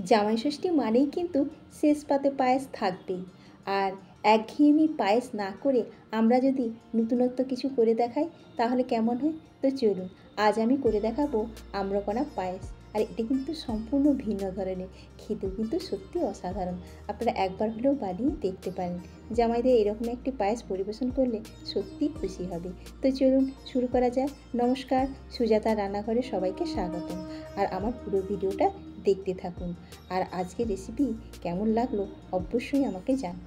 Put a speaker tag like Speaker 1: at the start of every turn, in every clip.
Speaker 1: জামাই ষষ্ঠী মানেই কিন্তু শেষ পাতে পায়েস থাকবেই। আর একঘেয়েমি পায়েস না করে আমরা যদি নতুনত্ব কিছু করে দেখাই তাহলে কেমন হয়? তো চলুন, আজ আমি করে দেখাবো আম্রকণা পায়েস। আর এটা কিন্তু সম্পূর্ণ ভিন্ন ধরনের, খেতেও কিন্তু সত্যি অসাধারণ। আপনারা একবার হলেও বানিয়ে দেখতে পারেন। জামাইদের এরকম একটি পায়েস পরিবেশন করলে সত্যিই খুশি হবে। তো চলুন শুরু করা যাক। নমস্কার, সুজাতা রান্নাঘরে সবাইকে স্বাগতম। আর আমার পুরো ভিডিওটা দেখতে থাকুন। আর আজকের রেসিপি কেমন লাগলো অবশ্যই আমাকে জানান।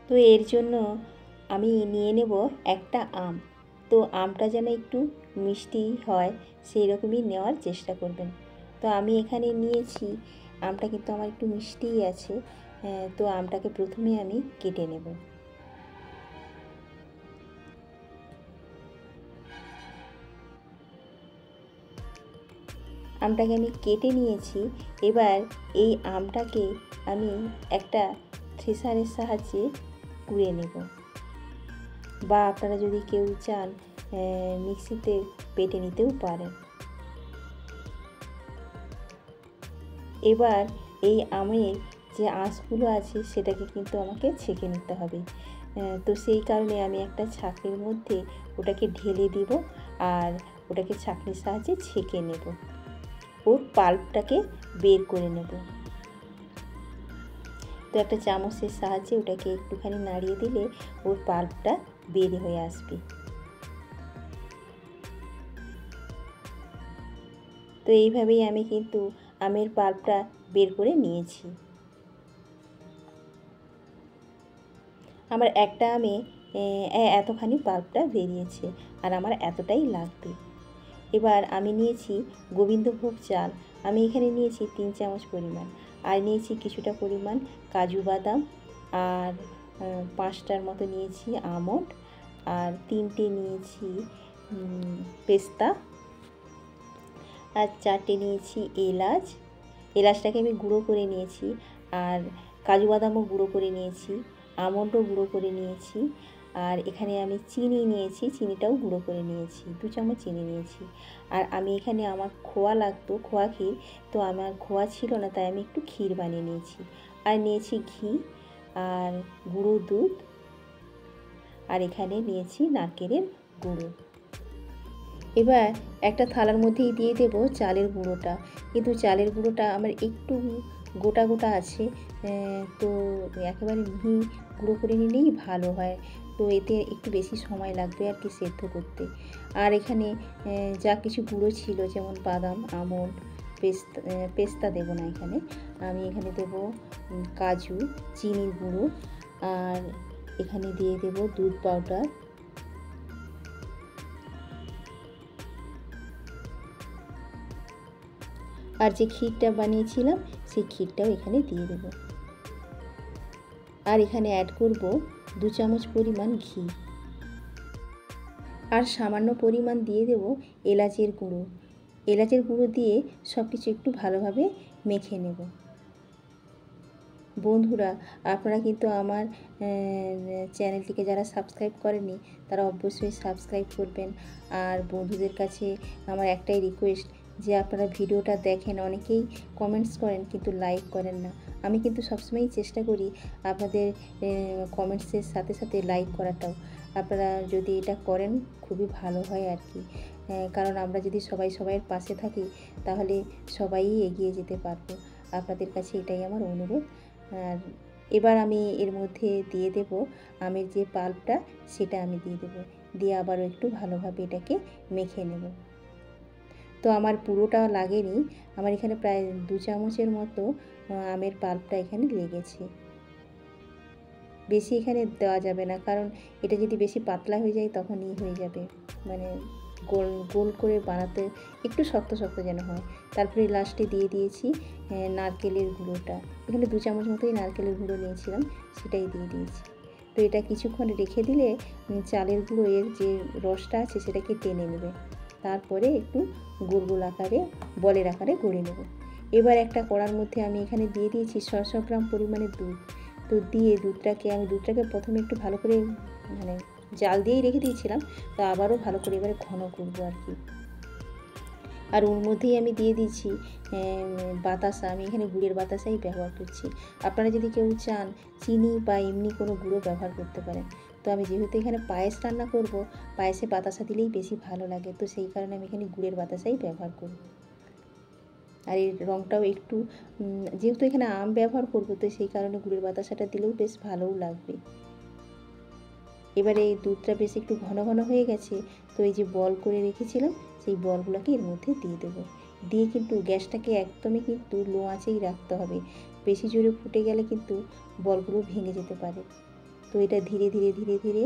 Speaker 1: তো এর জন্য আমি নিয়ে নেব একটা আম। তো আমটা যেন একটু মিষ্টি হয় সেই রকমই নেওয়ার চেষ্টা করবেন। তো আমি এখানে নিয়েছি, আমটা কিন্তু আমার একটু মিষ্টিই আছে। তো আমটাকে প্রথমে আমি কেটে নেব। আমটাকে আমি কেটে নিয়েছি। এবার এই আমটাকে আমি একটা থ্রেশারের সাহায্যে কুড়িয়ে নেব, বা আপনারা যদি কেউ চান মিক্সিতে বেটে নিতেও পারেন। এবার এই আমের যে আঁশগুলো আছে সেটাকে কিন্তু আমাকে ছেঁকে নিতে হবে। তো সেই কারণে আমি একটা ছাঁকনির মধ্যে ওটাকে ঢেলে দিব আর ওটাকে ছাঁকনির সাহায্যে ছেঁকে নেব, ওর পাল্পটাকে বের করে নেব। তো একটা চামচের সাহায্যে ওটাকে একটুখানি নাড়িয়ে দিলে ওর পাল্পটা বের হয়ে আসবে। তো এইভাবেই আমি কিন্তু আমের পাল্পটা বের করে নিয়েছি। আমার একটা আমে এতখানি পাল্পটা বেরিয়েছে আর আমার এতটাই লাগবে। এবার আমি নিয়েছি গোবিন্দভোগ চাল। আমি এখানে নিয়েছি 3 চামচ পরিমাণ, আর নিয়েছি কিছুটা পরিমাণ কাজু বাদাম, আর 5টার মতো নিয়েছি আমন্ড, আর 3টে নিয়েছি পেস্তা, আর 4টে নিয়েছি এলাচ। এলাচটাকে আমি গুঁড়ো করে নিয়েছি, আর কাজু বাদামও গুঁড়ো করে নিয়েছি, আমন্ডও গুঁড়ো করে নিয়েছি, আর এখানে আমি চিনি নিয়েছি, চিনিটাও গুঁড়ো করে নিয়েছি, 2 চামচ চিনি নিয়েছি। আর আমি এখানে আমার খোয়া লাগতো, খোয়া ক্ষীর, তো আমার খোয়া ছিল না তাই আমি একটু ক্ষীর বানিয়ে নিয়েছি। আর নিয়েছি ঘি আর গুঁড়ো দুধ, আর এখানে নিয়েছি নারকেলের গুঁড়ো। এবার একটা থালার মধ্যেই দিয়ে দেব চালের গুঁড়োটা। কিন্তু চালের গুঁড়োটা আমার একটু গোটা গোটা আছে, তো একেবারে মিহি গুঁড়ো করে নিলেই ভালো হয়। তো এতে একটু বেশি সময় লাগবে আর কি সেদ্ধ করতে। আর এখানে যা কিছু গুঁড়ো ছিল, যেমন বাদাম, আমন্ড, পেস্তা, পেস্তা দেবো না এখানে। আমি এখানে দেব কাজু, চিনির গুঁড়ো, আর এখানে দিয়ে দেব দুধ পাউডার, আর যে ক্ষীরটা বানিয়েছিলাম সেই ক্ষীরটাও এখানে দিয়ে দেব। আর এখানে অ্যাড করব 2 চামচ পরিমাণ ঘি, আর সামান্য পরিমাণ দিয়ে দেব এলাচের গুঁড়ো। এলাচের গুঁড়ো দিয়ে সব কিছু একটু ভালোভাবে মেখে নেব। বন্ধুরা, আপনারা কিন্তু আমার চ্যানেলটিকে যারা সাবস্ক্রাইব করেননি তারা অবশ্যই সাবস্ক্রাইব করবেন। আর বন্ধুদের কাছে আমার একটাই রিকোয়েস্ট, যে আপনারা ভিডিওটা দেখেন, অনেকেই কমেন্টস করেন কিন্তু লাইক করেন না। আমি কিন্তু সবসময়ই চেষ্টা করি আপনাদের কমেন্টসের সাথে সাথে লাইক করাটাও। আপনারা যদি এটা করেন খুবই ভালো হয় আর কি। কারণ আমরা যদি সবাই সবাইয়ের পাশে থাকি তাহলে সবাই এগিয়ে যেতে পারবো। আপনাদের কাছে এটাই আমার অনুরোধ। আর এবার আমি এর মধ্যে দিয়ে দেব আমের যে পাল্পটা, সেটা আমি দিয়ে দেব, দিয়ে আবারও একটু ভালোভাবে এটাকে মেখে নেব। তো আমার পুরোটা লাগেনি, আমার এখানে প্রায় 2 চামচের মতো আমের পাল্পটা এখানে লেগেছে। বেশি এখানে দেওয়া যাবে না, কারণ এটা যদি বেশি পাতলা হয়ে যায় তখন হয়ে যাবে, মানে গোল গোল করে বানাতে একটু শক্ত শক্ত যেন হয়। তারপরে লাস্টে দিয়ে দিয়েছি নারকেলের গুঁড়োটা। এখানে 2 চামচ মতোই নারকেলের গুঁড়ো নিয়েছিলাম, সেটাই দিয়ে দিয়েছি। তো এটা কিছুক্ষণ রেখে দিলে চালের গুঁড়ো এর যে রসটা আছে সেটাকে টেনে নেবে। তারপরে একটু গোল গোল আকারে, বলের আকারে গড়ে নেব। এবার একটা কড়ার মধ্যে আমি এখানে দিয়ে দিয়েছি 600 গ্রাম পরিমাণে দুধ। তো দিয়ে দুধটাকে প্রথমে একটু ভালো করে, মানে জাল দিয়েই রেখে দিয়েছিলাম, তো আবারও ভালো করে এবারে ঘন করবো আর কি। আর ওর মধ্যেই আমি দিয়ে দিচ্ছি বাতাসা। আমি এখানে গুড়ের বাতাসাই ব্যবহার করছি। আপনারা যদি কেউ চান চিনি বা এমনি কোনো গুঁড়ো ব্যবহার করতে পারেন। তো আমি যেহেতু এখানে পায়েস রান্না করব, পায়েসে বাতাসা দিলেই বেশি ভালো লাগে, তো সেই কারণে আমি এখানে গুড়ের বাতাসাই ব্যবহার করি। আর এর রঙটাও একটু যেহেতু এখানে আম ব্যবহার করব, তো সেই কারণে গুড়ের বাতাসাটা দিলেও বেশ ভালোও লাগবে। এবারে এই দুধটা বেশ একটু ঘন ঘন হয়ে গেছে, তো এই যে বল করে রেখেছিলাম সেই বলগুলোকে এর মধ্যে দিয়ে দেবো। দিয়ে কিন্তু গ্যাসটাকে একদমই কিন্তু লো আঁচেই রাখতে হবে। বেশি জোরে ফুটে গেলে কিন্তু বলগুলো ভেঙে যেতে পারে। তো এটা ধীরে ধীরে ধীরে ধীরে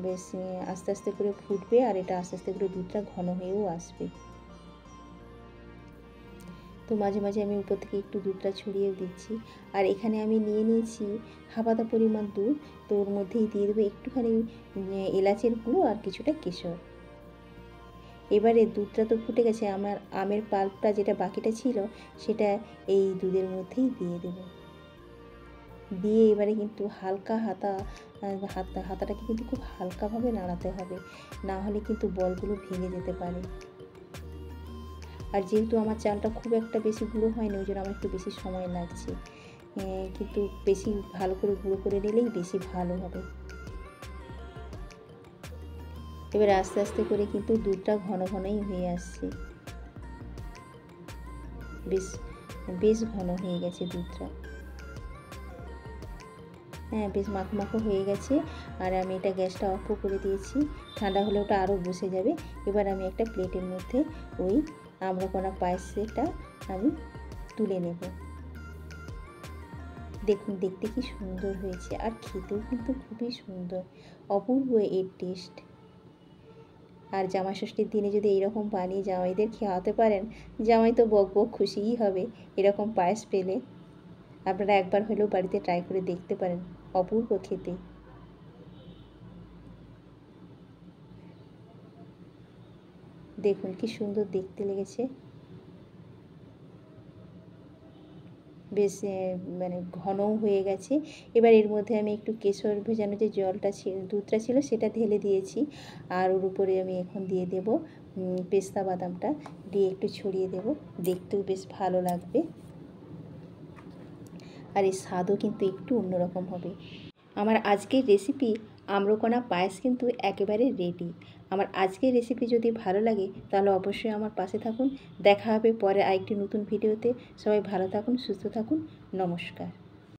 Speaker 1: বেশ আস্তে আস্তে করে ফুটবে, আর এটা আস্তে আস্তে করে দুধটা ঘন হয়েও আসবে। তো মাঝে মাঝে আমি উপর থেকে একটু দুধটা ছড়িয়েও দিচ্ছি। আর এখানে আমি নিয়ে নিয়েছি হাফ আধা পরিমাণ দুধ, তো ওর মধ্যেই দিয়ে দেবো একটুখানি এলাচের গুঁড়ো আর কিছুটা কেশর। এবারে দুধটা তো ফুটে গেছে, আমার আমের পাল্পটা যেটা বাকিটা ছিল সেটা এই দুধের মধ্যেই দিয়ে দেব। দিয়ে এবারে কিন্তু হালকা হাতাটাকে কিন্তু খুব হালকাভাবে নাড়াতে হবে, না হলে কিন্তু বলগুলো ভেঙে যেতে পারে। আর যেহেতু আমার চালটা খুব একটা বেশি গুঁড়ো হয়নি, ওই জন্য আমার একটু বেশি সময় লাগছে, কিন্তু বেশি ভালো করে গুঁড়ো করে নিলেই বেশি ভালো হবে। এবার আস্তে আস্তে করে কিন্তু দুধটা ঘন ঘনই হয়ে আসছে, বেশ বেশ ঘন হয়ে গেছে দুধটা। হ্যাঁ, বেশ মাখো মাখো হয়ে গেছে। আর আমি এটা গ্যাসটা অফও করে দিয়েছি, ঠান্ডা হলে ওটা আরও বসে যাবে। এবার আমি একটা প্লেটের মধ্যে ওই আম্রকণা পায়েসটা আমি তুলে নেব। দেখুন দেখতে কি সুন্দর হয়েছে, আর খেতেও কিন্তু খুবই সুন্দর, অপূর্ব এর টেস্ট। আর জামাই ষষ্ঠীর দিনে যদি এইরকম বানিয়ে জামাইদের খাওয়াতে পারেন, জামাই তো বক বক খুশিই হবে এরকম পায়েস পেলে। আপনারা একবার হলেও বাড়িতে ট্রাই করে দেখতে পারেন, অপূর্ব খেতে। দেখুন কি সুন্দর দেখতে লেগেছে, বেশ মানে ঘনও হয়ে গেছে। এবার এর মধ্যে আমি একটু কেশর ভেজানো যে জলটা দুধটা ছিল সেটা ঢেলে দিয়েছি, আর ওর উপরে আমি এখন দিয়ে দেব পেস্তা বাদামটা, দিয়ে একটু ছড়িয়ে দেব, দেখতেও বেশ ভালো লাগবে, আর এর স্বাদও কিন্তু একটু অন্যরকম হবে। আমার আজকের রেসিপি আম্রকণা পায়েস কিন্তু একেবারে রেডি। আমার আজকের রেসিপি যদি ভালো লাগে তাহলে অবশ্যই আমার পাশে থাকুন। দেখা হবে পরে আরেকটি নতুন ভিডিওতে। সবাই ভালো থাকুন, সুস্থ থাকুন, নমস্কার।